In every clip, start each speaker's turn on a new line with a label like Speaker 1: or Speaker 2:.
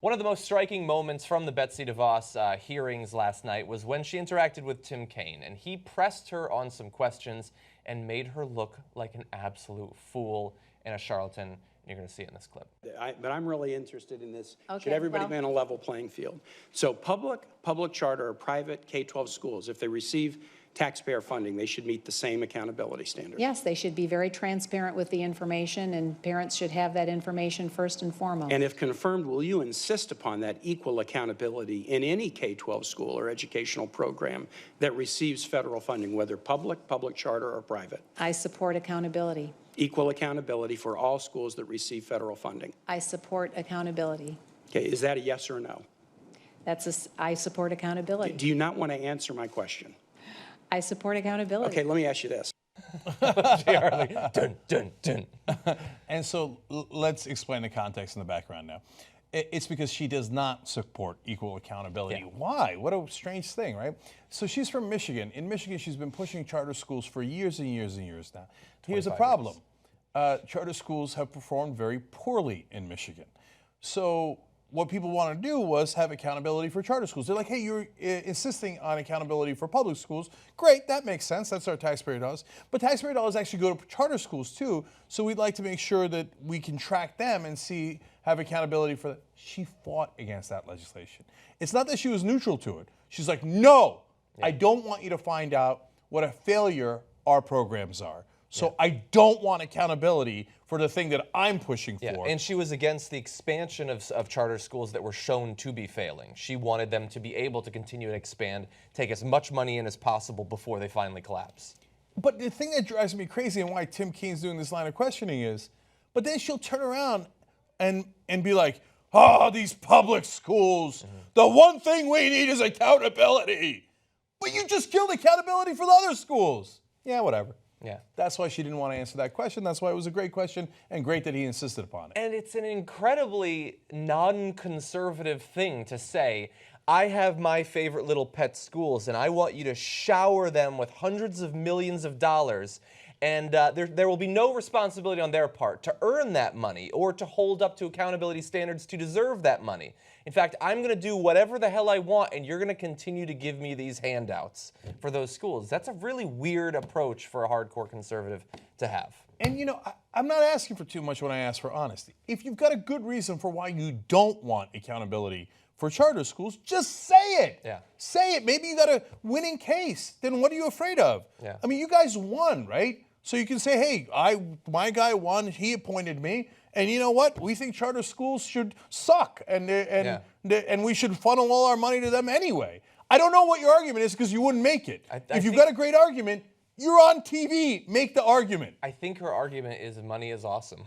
Speaker 1: One of the most striking moments from the Betsy DeVos hearings last night was when she interacted with Tim Kaine, and he pressed her on some questions and made her look like an absolute fool and a charlatan. You're going to see it in this clip.
Speaker 2: But I'm really interested in this.
Speaker 3: Okay,
Speaker 2: should everybody be on a level playing field? So public charter, or private K-12 schools, if they receive taxpayer funding, they should meet the same accountability standards.
Speaker 3: Yes, they should be very transparent with the information, and parents should have that information first and foremost.
Speaker 2: And if confirmed, will you insist upon that equal accountability in any K-12 school or educational program that receives federal funding, whether public charter, or private?
Speaker 3: I support accountability.
Speaker 2: Equal accountability for all schools that receive federal funding.
Speaker 3: I support accountability.
Speaker 2: Okay, is that a yes or a no?
Speaker 3: I support accountability.
Speaker 2: Do you not want to answer my question?
Speaker 3: I support accountability.
Speaker 2: Okay, let me ask you this.
Speaker 1: Dun, dun, dun.
Speaker 4: And so let's explain the context and the background now. It's because she does not support equal accountability.
Speaker 1: Yeah.
Speaker 4: Why? What a strange thing, right? So she's from Michigan. In Michigan, she's been pushing charter schools for years and years and years now. Here's the problem. Charter schools have performed very poorly in Michigan. So what people want to do was have accountability for charter schools. They're like, hey, you're insisting on accountability for public schools. Great, that makes sense. That's our taxpayer dollars. But taxpayer dollars actually go to charter schools too. So we'd like to make sure that we can track them and have accountability for that. She fought against that legislation. It's not that she was neutral to it. She's like, no, I don't want you to find out what a failure our programs are. So I don't want accountability for the thing that I'm pushing for.
Speaker 1: And she was against the expansion of charter schools that were shown to be failing. She wanted them to be able to continue and expand, take as much money in as possible before they finally collapse.
Speaker 4: But the thing that drives me crazy and why Tim Kaine's doing this line of questioning is, but then she'll turn around and be like, oh, these public schools, the one thing we need is accountability. But you just killed accountability for the other schools. Yeah, whatever.
Speaker 1: Yeah.
Speaker 4: That's why she didn't want to answer that question. That's why it was a great question and great that he insisted upon it.
Speaker 1: And it's an incredibly non-conservative thing to say, I have my favorite little pet schools and I want you to shower them with hundreds of millions of dollars, and there will be no responsibility on their part to earn that money or to hold up to accountability standards to deserve that money. In fact, I'm going to do whatever the hell I want, and you're going to continue to give me these handouts for those schools. That's a really weird approach for a hardcore conservative to have.
Speaker 4: And you know, I'm not asking for too much when I ask for honesty. If you've got a good reason for why you don't want accountability for charter schools, just say it.
Speaker 1: Yeah.
Speaker 4: Say it. Maybe you got a winning case. Then what are you afraid of?
Speaker 1: Yeah.
Speaker 4: I mean, you guys won, right? So you can say, hey, my guy won, he appointed me, and you know what? We think charter schools should suck, and we should funnel all our money to them anyway. I don't know what your argument is because you wouldn't make it. If you've got a great argument, you're on TV. Make the argument.
Speaker 1: I think her argument is money is awesome.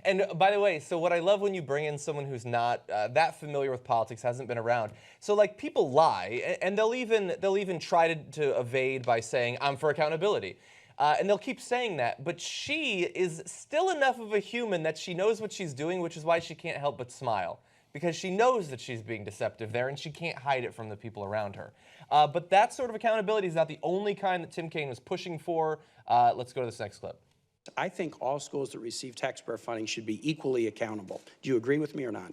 Speaker 1: And by the way, so what I love when you bring in someone who's not that familiar with politics, hasn't been around. So like people lie, and they'll even try to evade by saying, I'm for accountability. And they'll keep saying that, but she is still enough of a human that she knows what she's doing, which is why she can't help but smile. Because she knows that she's being deceptive there, and she can't hide it from the people around her. But that sort of accountability is not the only kind that Tim Kaine was pushing for. Let's go to this next clip.
Speaker 2: I think all schools that receive taxpayer funding should be equally accountable. Do you agree with me or not?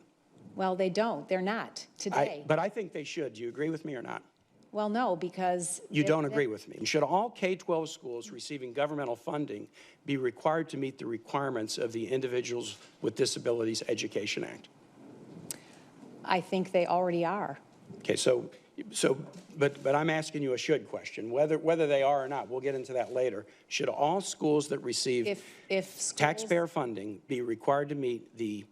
Speaker 3: Well, they don't. They're not today.
Speaker 2: But I think they should. Do you agree with me or not?
Speaker 3: Well, no, because...
Speaker 2: You don't agree with me. Should all K-12 schools receiving governmental funding be required to meet the requirements of the Individuals with Disabilities Education Act?
Speaker 3: I think they already are.
Speaker 2: Okay, but I'm asking you a should question, whether they are or not. We'll get into that later. Should all schools that receive taxpayer funding be required to meet the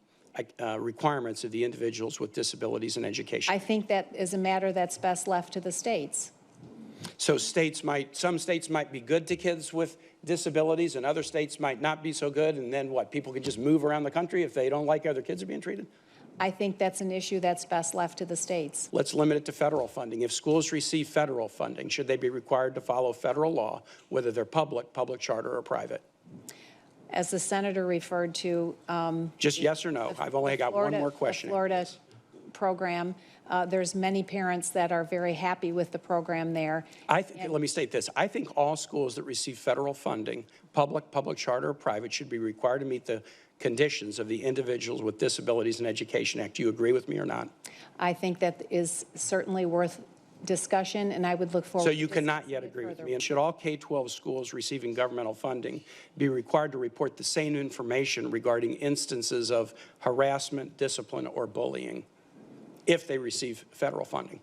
Speaker 2: requirements of the Individuals with Disabilities in Education?
Speaker 3: I think that is a matter that's best left to the states.
Speaker 2: So some states might be good to kids with disabilities and other states might not be so good, and then what, people can just move around the country if they don't like how their kids are being treated?
Speaker 3: I think that's an issue that's best left to the states.
Speaker 2: Let's limit it to federal funding. If schools receive federal funding, should they be required to follow federal law, whether they're public charter, or private?
Speaker 3: As the senator referred to...
Speaker 2: just yes or no. I've only got one more question.
Speaker 3: The Florida program, there's many parents that are very happy with the program there.
Speaker 2: Let me state this. I think all schools that receive federal funding, public charter, or private, should be required to meet the conditions of the Individuals with Disabilities in Education Act. Do you agree with me or not?
Speaker 3: I think that is certainly worth discussion, and I would look forward
Speaker 2: So
Speaker 3: to
Speaker 2: you cannot
Speaker 3: discussing
Speaker 2: yet
Speaker 3: it
Speaker 2: agree with
Speaker 3: further.
Speaker 2: me. And should all K-12 schools receiving governmental funding be required to report the same information regarding instances of harassment, discipline, or bullying if they receive federal funding?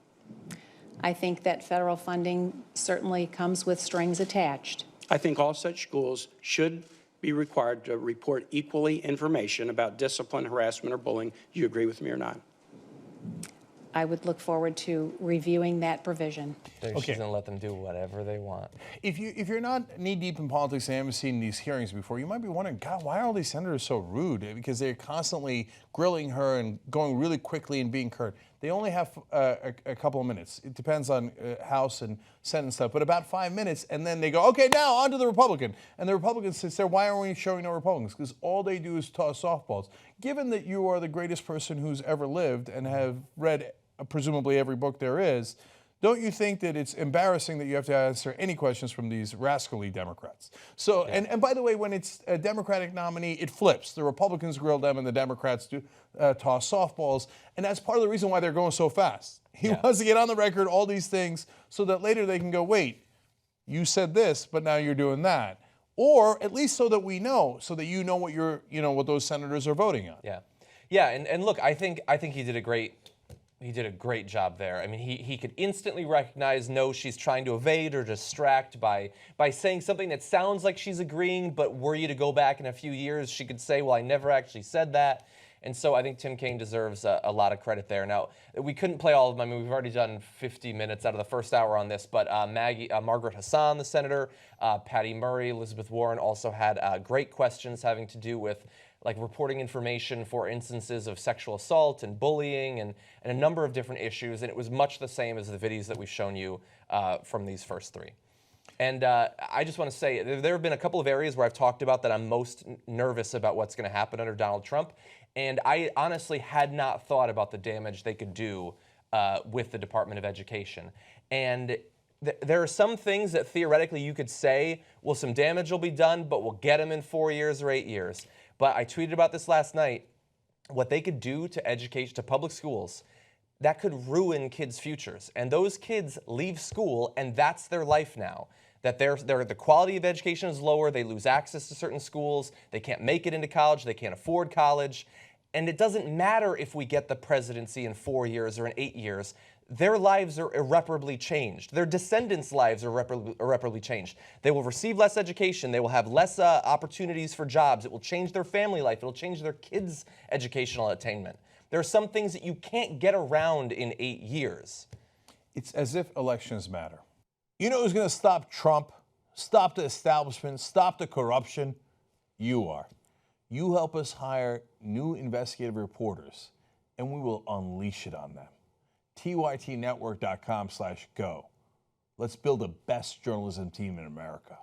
Speaker 3: I think that federal funding certainly comes with strings attached.
Speaker 2: I think all such schools should be required to report equally information about discipline, harassment, or bullying. Do you agree with me or not?
Speaker 3: I would look forward to reviewing that provision.
Speaker 1: She's
Speaker 4: Okay.
Speaker 1: going to let them do whatever they want.
Speaker 4: If you're not knee deep in politics and haven't seen these hearings before, you might be wondering, God, why are all these senators so rude? Because they're constantly grilling her and going really quickly and being curt. They only have a couple of minutes. It depends on House and Senate and stuff, but about 5 minutes, and then they go, okay, now on to the Republican. And the Republican sits there, why aren't we showing no Republicans? Because all they do is toss softballs. Given that you are the greatest person who's ever lived and have read presumably every book there is, don't you think that it's embarrassing that you have to answer any questions from these rascally Democrats? So,
Speaker 1: Yeah.
Speaker 4: and by the way, when it's a Democratic nominee, it flips. The Republicans grill them and the Democrats do toss softballs. And that's part of the reason why they're going so fast. He wants to get on the record all these things so that later they can go, wait, you said this, but now you're doing that. Or at least so that we know, so that you know what what those senators are voting on.
Speaker 1: Yeah. Yeah, and look, I think he did a great job there. I mean, he could instantly recognize, no, she's trying to evade or distract by saying something that sounds like she's agreeing, but were you to go back in a few years, she could say, well, I never actually said that. And so I think Tim Kaine deserves a lot of credit there. Now, we couldn't play all of them. I mean, we've already done 50 minutes out of the first hour on this, but Margaret Hassan, the senator, Patty Murray, Elizabeth Warren also had great questions having to do with like reporting information for instances of sexual assault and bullying and a number of different issues. And it was much the same as the videos that we've shown you from these first three. And I just want to say, there have been a couple of areas where I've talked about that I'm most nervous about what's going to happen under Donald Trump. And I honestly had not thought about the damage they could do with the Department of Education. And there are some things that theoretically you could say, well, some damage will be done, but we'll get them in 4 years or 8 years. But I tweeted about this last night. What they could do to education, to public schools, that could ruin kids' futures. And those kids leave school, and that's their life now. That the quality of education is lower, they lose access to certain schools, they can't make it into college, they can't afford college. And it doesn't matter if we get the presidency in 4 years or in 8 years. Their lives are irreparably changed. Their descendants' lives are irreparably changed. They will receive less education. They will have less opportunities for jobs. It will change their family life. It will change their kids' educational attainment. There are some things that you can't get around in 8 years.
Speaker 4: It's as if elections matter. You know who's going to stop Trump, stop the establishment, stop the corruption? You are. You help us hire new investigative reporters, and we will unleash it on them. tytnetwork.com/go. Let's build the best journalism team in America.